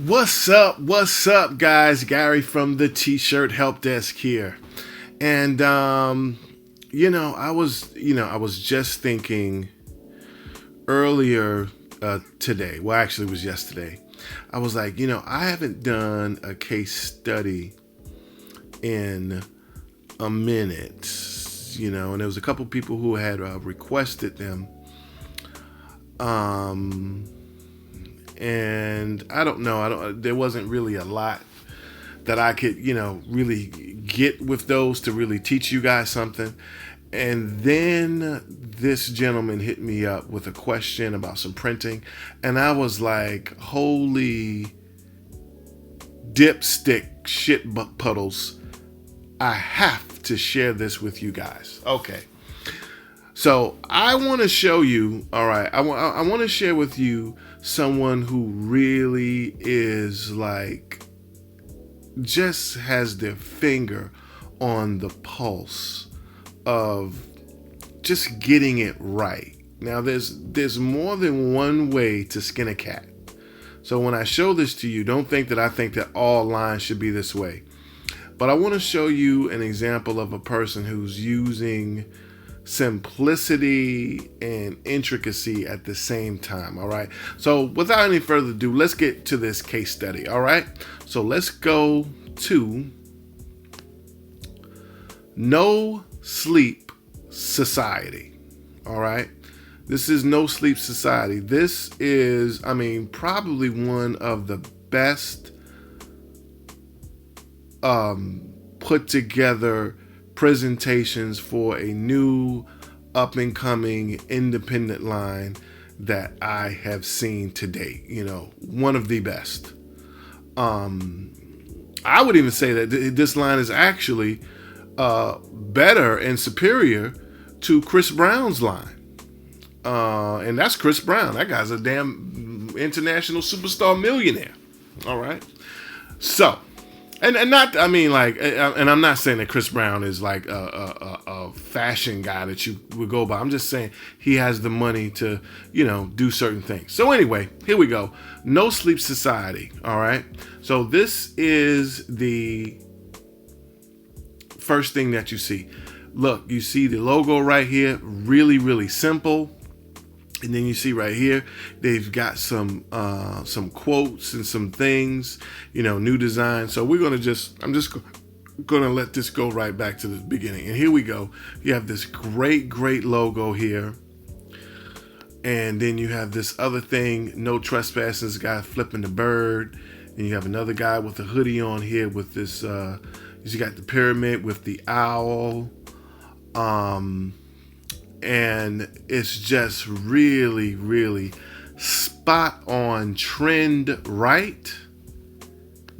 What's up? What's up, guys? Gary from the T-Shirt Help Desk here. And I was just thinking earlier today. Well, actually, it was yesterday. I was like, I haven't done a case study in a minute. And there was a couple people who had requested them. And I don't know. There wasn't really a lot that I could, really get with those to really teach you guys something. And then this gentleman hit me up with a question about some printing. And I was like, holy dipstick shit puddles. I have to share this with you guys. Okay. So I want to show you, all right, I want to share with you someone who really is like, just has their finger on the pulse of just getting it right. Now, there's more than one way to skin a cat. So when I show this to you, don't think that I think that all lines should be this way. But I want to show you an example of a person who's using simplicity and intricacy at the same time. All right. So without any further ado, let's get to this case study. All right. So let's go to No Sleep Society. All right. This is No Sleep Society. This is, probably one of the best put together presentations for a new up and coming independent line that I have seen to date. One of the best. I would even say that this line is actually better and superior to Chris Brown's line. And that's Chris Brown. That guy's a damn international superstar millionaire. All right. So, and I'm not saying that Chris Brown is like a fashion guy that you would go by. I'm just saying he has the money to, do certain things. So anyway, here we go. No Sleep Society. All right. So this is the first thing that you see. Look, you see the logo right here. Really, really simple. And then you see right here, they've got some quotes and some things, new design. So I'm just going to let this go right back to the beginning. And here we go. You have this great logo here. And then you have this other thing, no trespassing, this guy flipping the bird. And you have another guy with a hoodie on here with this, you got the pyramid with the owl. And it's just really, really spot on trend right.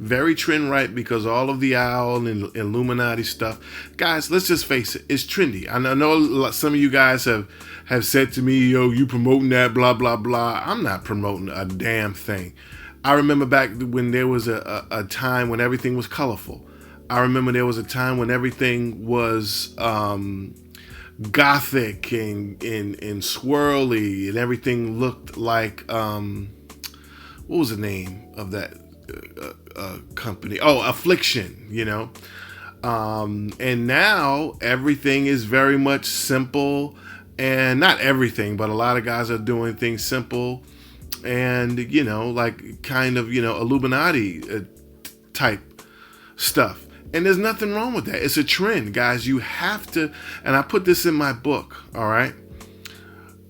Very trend right because all of the owl and Illuminati stuff. Guys, let's just face it. It's trendy. I know some of you guys have said to me, yo, you promoting that, blah, blah, blah. I'm not promoting a damn thing. I remember back when there was a time when everything was colorful. I remember there was a time when everything was gothic and swirly and everything looked like what was the name of that company? Affliction, and now everything is very much simple, and not everything, but a lot of guys are doing things simple and like kind of Illuminati type stuff. And there's nothing wrong with that. It's a trend, guys. You have to, and I put this in my book, all right?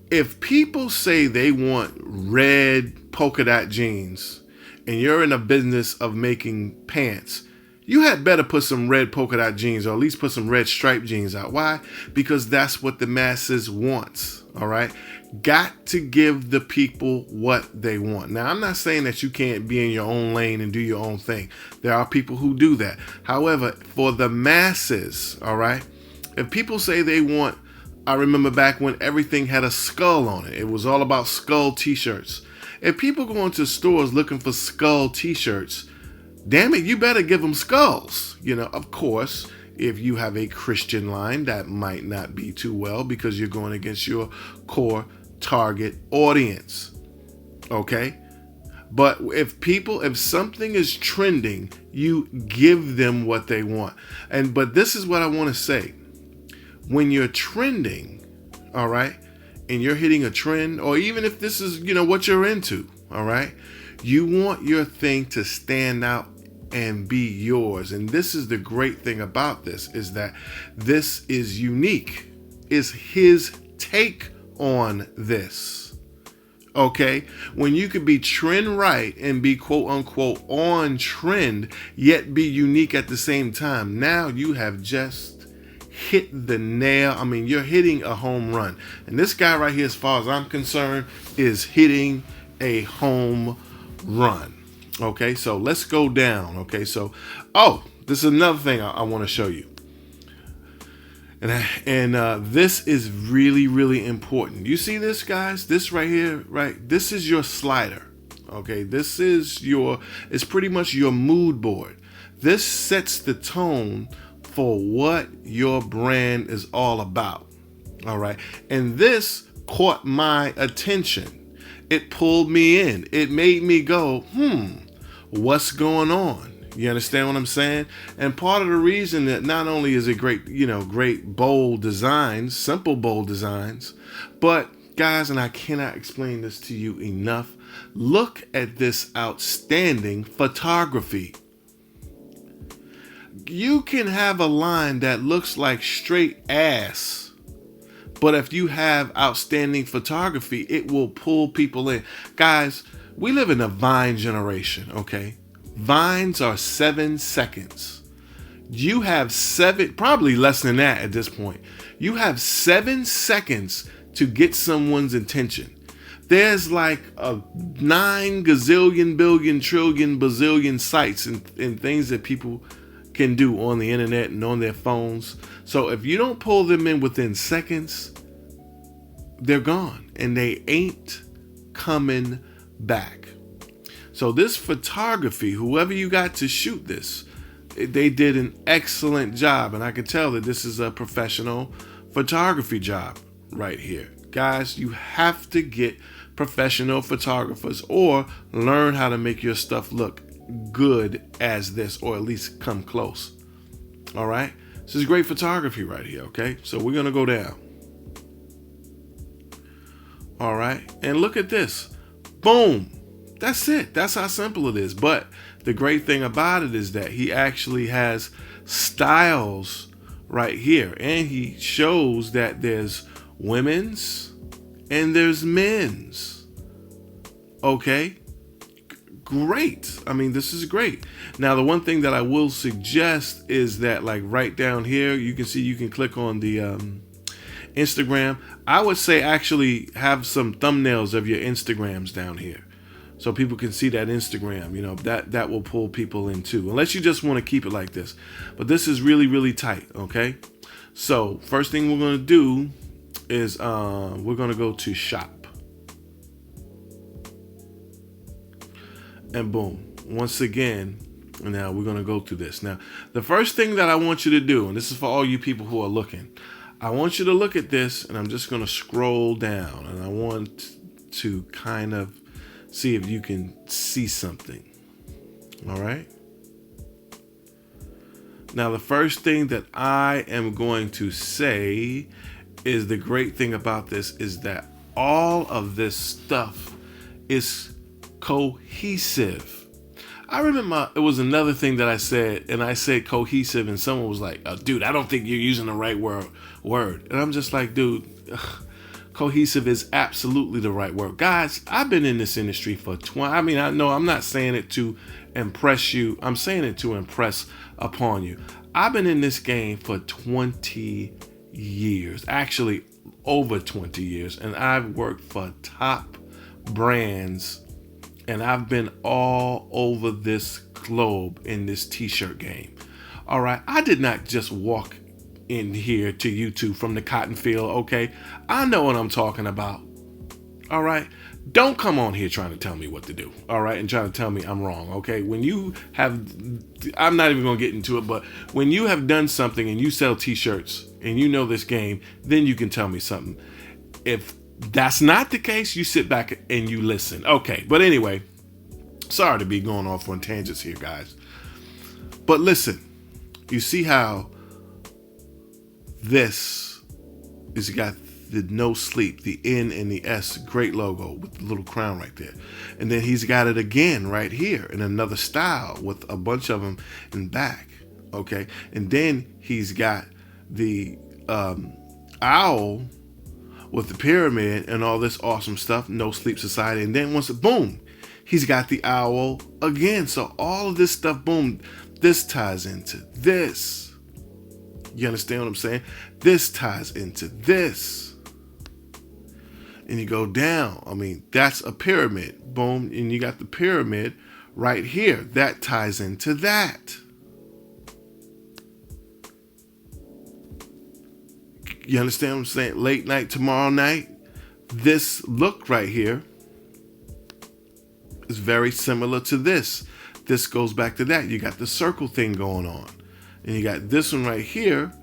If people say they want red polka dot jeans and you're in a business of making pants, you had better put some red polka dot jeans or at least put some red striped jeans out. Why? Because that's what the masses wants, all right? Got to give the people what they want. Now, I'm not saying that you can't be in your own lane and do your own thing. There are people who do that. However, for the masses, all right, if people say they want, I remember back when everything had a skull on it. It was all about skull t-shirts. If people go into stores looking for skull t-shirts, damn it, you better give them skulls. Of course, if you have a Christian line, that might not be too well because you're going against your core target audience. Okay? But if something is trending, you give them what they want. But this is what I want to say. When you're trending, all right, and you're hitting a trend, or even if this is, what you're into, all right, you want your thing to stand out and be yours. And this is the great thing about this, is that this is unique. Is his take on this. Okay? When you could be trend right and be quote unquote on trend, yet be unique at the same time. Now you have just hit the nail. I mean, you're hitting a home run. And this guy right here, as far as I'm concerned, is hitting a home run. Okay, so let's go down. Okay, so, this is another thing I want to show you. And this is really, really important. You see this, guys? This right here, right? This is your slider. Okay, this is it's pretty much your mood board. This sets the tone for what your brand is all about. All right, and this caught my attention. It pulled me in. It made me go, what's going on? You understand what I'm saying? And part of the reason that not only is it great, great bold designs, simple bold designs, but guys, and I cannot explain this to you enough, look at this outstanding photography. You can have a line that looks like straight ass, but if you have outstanding photography, it will pull people in. Guys, we live in a Vine generation, okay? Vines are 7 seconds. You have probably less than that at this point. You have 7 seconds to get someone's attention. There's like a 9 gazillion, billion, trillion, bazillion sites and things that people can do on the internet and on their phones. So if you don't pull them in within seconds, they're gone and they ain't coming back. So this photography, whoever you got to shoot this, they did an excellent job. And I can tell that this is a professional photography job right here. Guys, you have to get professional photographers or learn how to make your stuff look good as this, or at least come close. All right. This is great photography right here. Okay. So we're going to go down. All right. And look at this. Boom. That's it. That's how simple it is. But the great thing about it is that he actually has styles right here. And he shows that there's women's and there's men's. Okay. Great. I mean, this is great. Now, the one thing that I will suggest is that, like right down here, you can click on the Instagram. I would say actually have some thumbnails of your Instagrams down here, so people can see that Instagram. That will pull people in too, unless you just want to keep it like this. But this is really, really tight. Okay. So first thing we're going to do is we're going to go to shop. And boom, once again, now we're going to go through this. Now, the first thing that I want you to do, and this is for all you people who are looking, I want you to look at this, and I'm just going to scroll down, and I want to kind of see if you can see something. All right. Now, the first thing that I am going to say is the great thing about this is that all of this stuff is cohesive. I remember it was another thing that I said, and I said cohesive, and someone was like, dude, I don't think you're using the right word. And I'm just like, dude, cohesive is absolutely the right word. Guys, I've been in this industry for I know I'm not saying it to impress you. I'm saying it to impress upon you. I've been in this game for 20 years, actually over 20 years, and I've worked for top brands. And I've been all over this globe in this t-shirt game. All right. I did not just walk in here to YouTube from the cotton field. Okay. I know what I'm talking about. All right. Don't come on here trying to tell me what to do. All right. And trying to tell me I'm wrong. Okay. When you have, I'm not even going to get into it, but when you have done something and you sell t-shirts and you know this game, then you can tell me something. If that's not the case, you sit back and you listen. Okay. But anyway, Sorry to be going off on tangents here, guys. But listen, you see how this is got the no sleep, the N and the S, great logo with the little crown right there. And then he's got it again right here in another style with a bunch of them in back. Okay. And then he's got the owl with the pyramid and all this awesome stuff, No Sleep Society. And then once boom, he's got the owl again. So all of this stuff, boom, this ties into this. You understand what I'm saying? This ties into this. And you go down. I mean, that's a pyramid. Boom. And you got the pyramid right here. That ties into that. You understand what I'm saying? Late night, tomorrow night. This look right here is very similar to this. This goes back to that. You got the circle thing going on. And you got this one right here.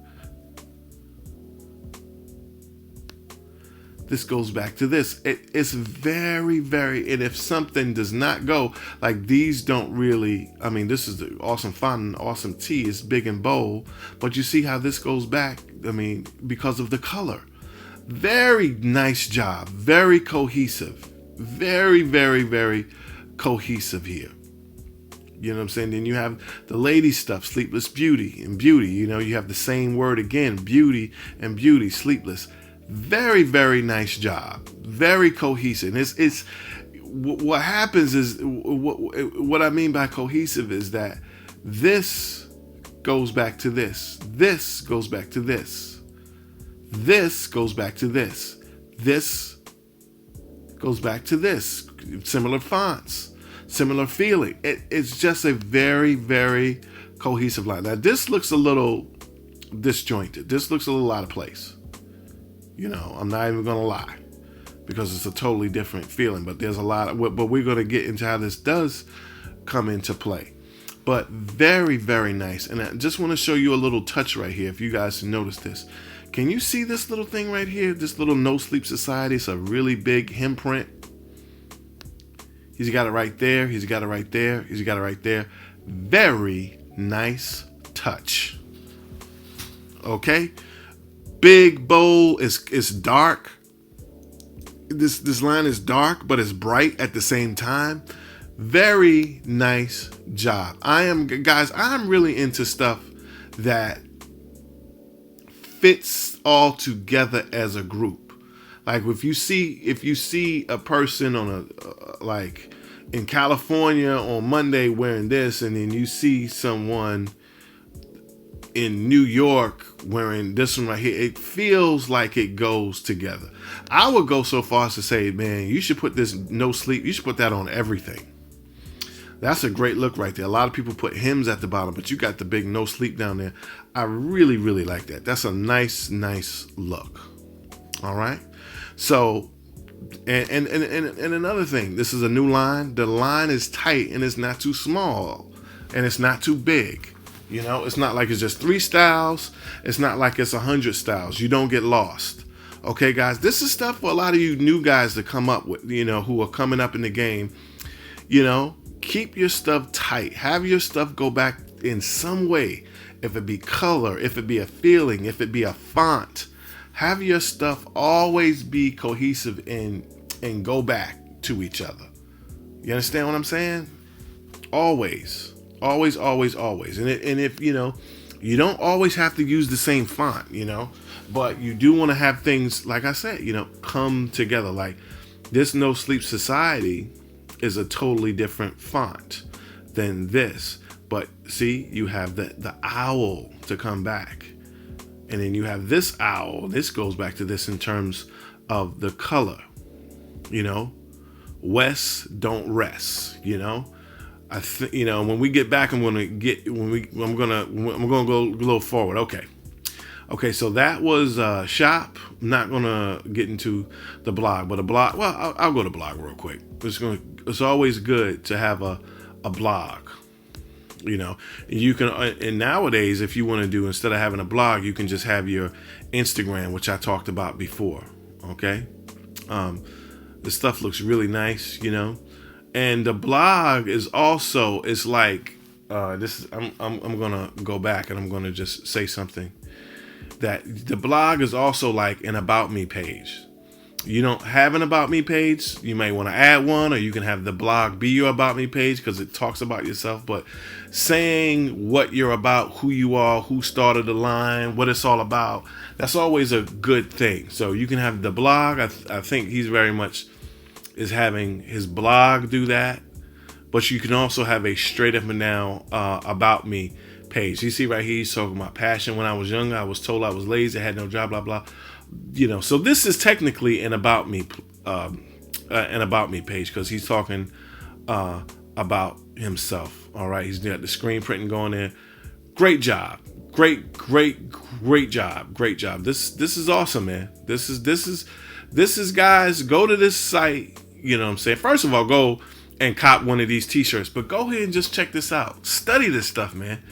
This goes back to this. It's very, very, and if something does not go, like these don't really, I mean, this is the awesome font and awesome tee. It's big and bold, but you see how this goes back, I mean, because of the color. Very nice job. Very cohesive. Very, very, very cohesive here. You know what I'm saying? Then you have the lady stuff, Sleepless Beauty and Beauty. You know, you have the same word again, beauty and beauty, sleepless. Very, very nice job. Very cohesive. It's what happens is, what I mean by cohesive is that this goes back to this. This goes back to this. This goes back to this. This goes back to this. Similar fonts, similar feeling. It's just a very, very cohesive line. Now this looks a little disjointed. This looks a little out of place. You know, I'm not even going to lie, because it's a totally different feeling, but there's a lot of, but we're going to get into how this does come into play. But very, very nice. And I just want to show you a little touch right here. If you guys notice this, can you see this little thing right here? This little No Sleep Society. It's a really big hem print. He's got it right there. He's got it right there. He's got it right there. Very nice touch. Okay. Big, bold, it's dark. This line is dark, but it's bright at the same time. Very nice job. I'm really into stuff that fits all together as a group. Like if you see a person on like in California on Monday wearing this, and then you see someone in New York wearing this one right here, it feels like it goes together. I would go so far as to say, man, you should put this No Sleep, you should put that on everything. That's a great look right there. A lot of people put hems at the bottom, but you got the big No Sleep down there. I really, really like that. That's a nice, nice look. All right. So, and another thing, this is a new line. The line is tight and it's not too small and it's not too big. You know, it's not like it's just 3 styles. It's not like it's 100 styles. You don't get lost. Okay, guys, this is stuff for a lot of you new guys to come up with, you know, who are coming up in the game. You know, keep your stuff tight. Have your stuff go back in some way. If it be color, if it be a feeling, if it be a font, have your stuff always be cohesive and go back to each other. You understand what I'm saying? Always. Always, always, always. And if, you know, you don't always have to use the same font, you know, but you do want to have things, like I said, you know, come together. Like this No Sleep Society is a totally different font than this. But see, you have the owl to come back. And then you have this owl. This goes back to this in terms of the color, you know, West don't rest, you know. I think, you know, when we get back, I'm gonna go a little forward. Okay. So that was shop. I'm not gonna get into the blog, but a blog. Well, I'll go to blog real quick. It's always good to have a blog. You know, you can, and nowadays, if you want to do, instead of having a blog, you can just have your Instagram, which I talked about before. Okay. This stuff looks really nice, you know. And the blog is also, it's like, this is, I'm gonna go back and I'm gonna just say something, that the blog is also like an about me page. You don't have an about me page, you may want to add one, or you can have the blog be your about me page because it talks about yourself. But saying what you're about, who you are, who started the line, what it's all about, that's always a good thing. So you can have the blog. I think he's very much is having his blog do that. But you can also have a straight up and down about me page. You see right here, he's talking about passion. When I was younger, I was told I was lazy, I had no job, blah blah. So this is technically an about me page because he's talking about himself. All right, he's got the screen printing going there. Great job, great job. This is awesome, man. This is guys. Go to this site. You know what I'm saying? First of all, go and cop one of these T-shirts, but go ahead and just check this out. Study this stuff, man.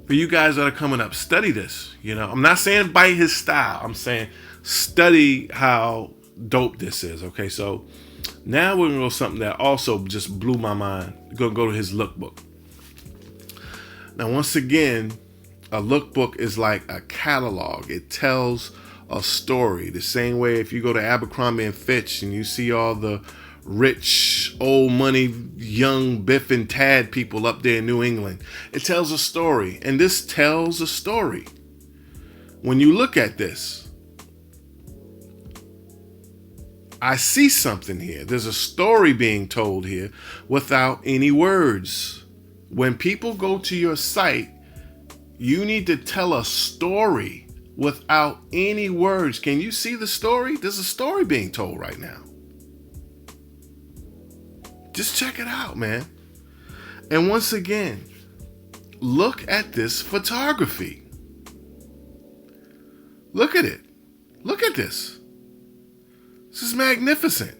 For you guys that are coming up, study this. I'm not saying bite his style. I'm saying study how dope this is. Okay, so now we're gonna go something that also just blew my mind. We're gonna go to his lookbook. Now, once again, a lookbook is like a catalog. It tells a story. The same way if you go to Abercrombie and Fitch and you see all the rich, old money, young Biff and Tad people up there in New England. It tells a story, and this tells a story. When you look at this, I see something here. There's a story being told here without any words. When people go to your site, you need to tell a story without any words. Can you see the story? There's a story being told right now. Just check it out, man. And once again, look at this photography. Look at it. Look at this. This is magnificent.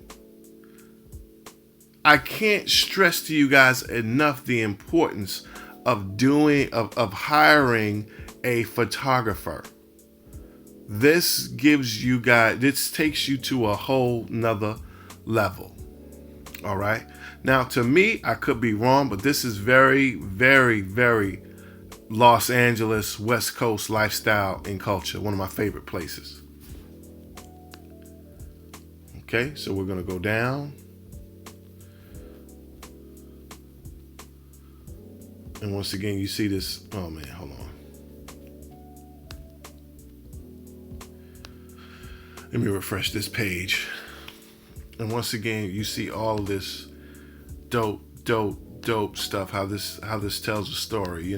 I can't stress to you guys enough the importance of hiring a photographer. This takes you to a whole nother level. All right. Now, to me, I could be wrong, but this is very, very, very Los Angeles, West Coast lifestyle and culture. One of my favorite places. Okay, so we're going to go down. And once again, you see this. Oh, man, hold on. Let me refresh this page. And once again, you see all of this dope stuff. How this tells a story,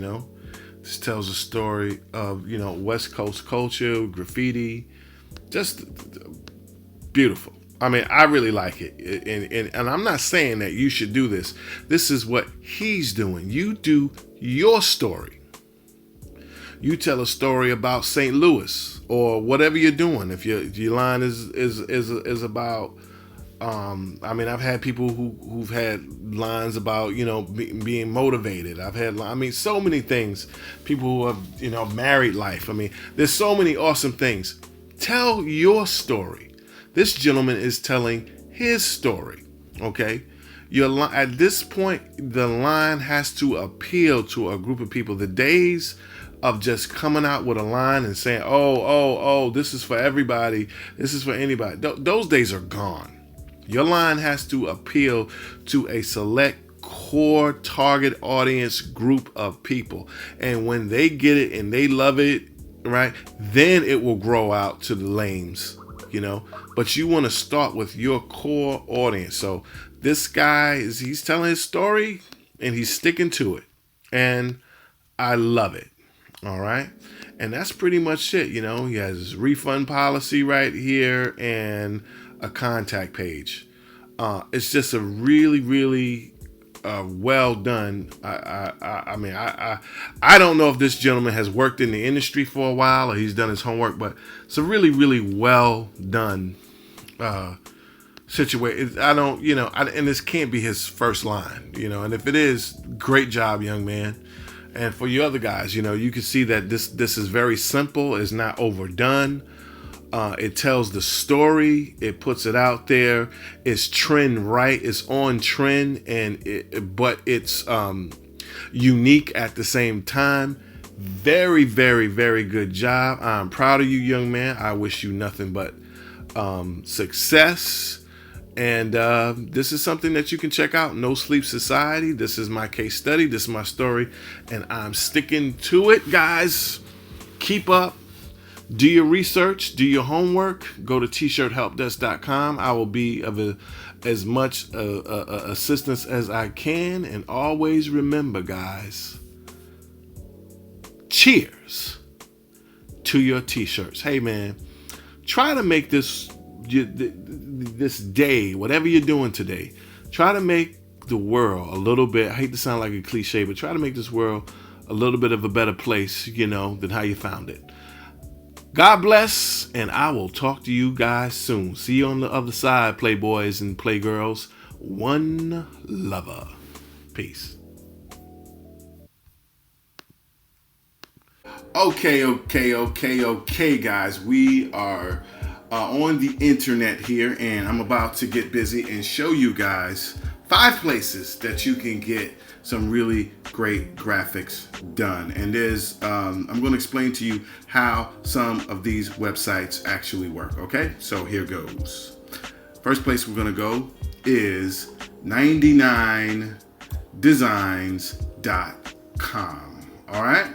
This tells a story of, West Coast culture, graffiti. Just beautiful. I mean, I really like it. And I'm not saying that you should do this. This is what he's doing. You do your story. You tell a story about St. Louis or whatever you're doing. If your line is about, I've had people who've had lines about, being motivated. I've had, so many things. People who have, married life. There's so many awesome things. Tell your story. This gentleman is telling his story. Okay. At this point, the line has to appeal to a group of people. The days of just coming out with a line and saying, oh, this is for everybody. This is for anybody. Those days are gone. Your line has to appeal to a select core target audience group of people. And when they get it and they love it, right, then it will grow out to the lanes, But you want to start with your core audience. So this guy, he's telling his story and he's sticking to it. And I love it. All right. And that's pretty much it. He has his refund policy right here and a contact page. It's just a really, really well done. I don't know if this gentleman has worked in the industry for a while or he's done his homework, but it's a really, really well done situation. And this can't be his first line, and if it is, great job, young man. And for you other guys, you can see that this is very simple. It's not overdone. It tells the story. It puts it out there. It's trend right. It's on trend, but it's unique at the same time. Very, very, very good job. I'm proud of you, young man. I wish you nothing but success. And this is something that you can check out. No Sleep Society. This is my case study. This is my story. And I'm sticking to it, guys. Keep up. Do your research. Do your homework. Go to tshirthelpdesk.com. I will be of as much assistance as I can. And always remember, guys, cheers to your t-shirts. Hey, man, try to make this day, whatever you're doing today, try to make the world a little bit, I hate to sound like a cliche, but try to make this world a little bit of a better place, than how you found it. God bless, and I will talk to you guys soon. See you on the other side, playboys and playgirls. One lover. Peace. Okay, guys. We are on the internet here, and I'm about to get busy and show you guys 5 places that you can get some really great graphics done. And I'm going to explain to you how some of these websites actually work. Okay, so here goes. First place we're going to go is 99designs.com. All right.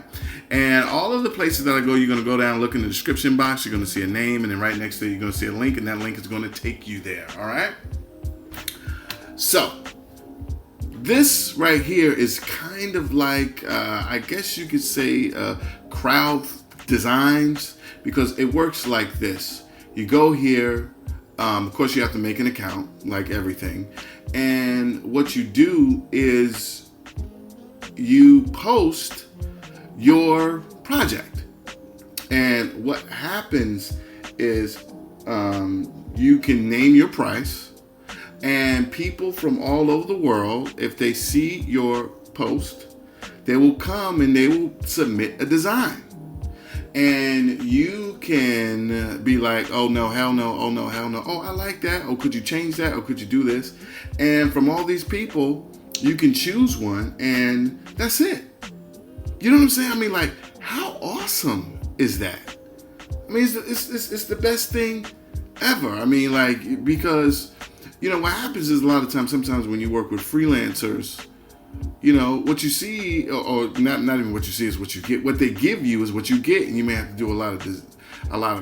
And all of the places that I go, you're going to go down, look in the description box. You're going to see a name, and then right next to it, you're going to see a link, and that link is going to take you there. All right. So this right here is kind of like, I guess you could say, crowd designs, because it works like this. You go here. Of course, you have to make an account, like everything. And what you do is you post your project, and what happens is you can name your price, and people from all over the world, if they see your post, they will come and they will submit a design, and you can be like, oh no, hell no, oh no, hell no, oh I like that, oh could you change that, or could you do this? And from all these people you can choose one, and that's it. You know what I'm saying? I mean, like, how awesome is that? I mean, it's the best thing ever. I mean, like, because, what happens is a lot of times, sometimes when you work with freelancers, what you see, or not even what you see is what you get. What they give you is what you get, and you may have to do a lot of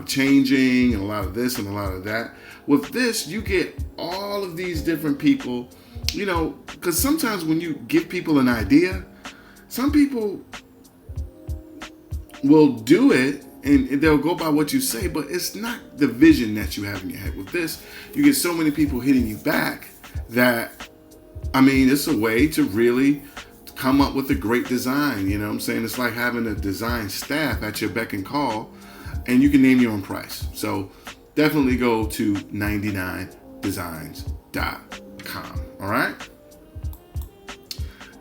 changing, and a lot of this and a lot of that. With this, you get all of these different people, because sometimes when you give people an idea, some people will do it and they'll go by what you say, but it's not the vision that you have in your head. With this, you get so many people hitting you back that, I mean, it's a way to really come up with a great design. You know what I'm saying? It's like having a design staff at your beck and call, and you can name your own price. So definitely go to 99designs.com. All right.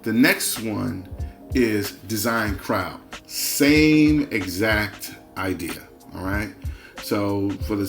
The next one is Design Crowd. Same exact idea. All right. So for the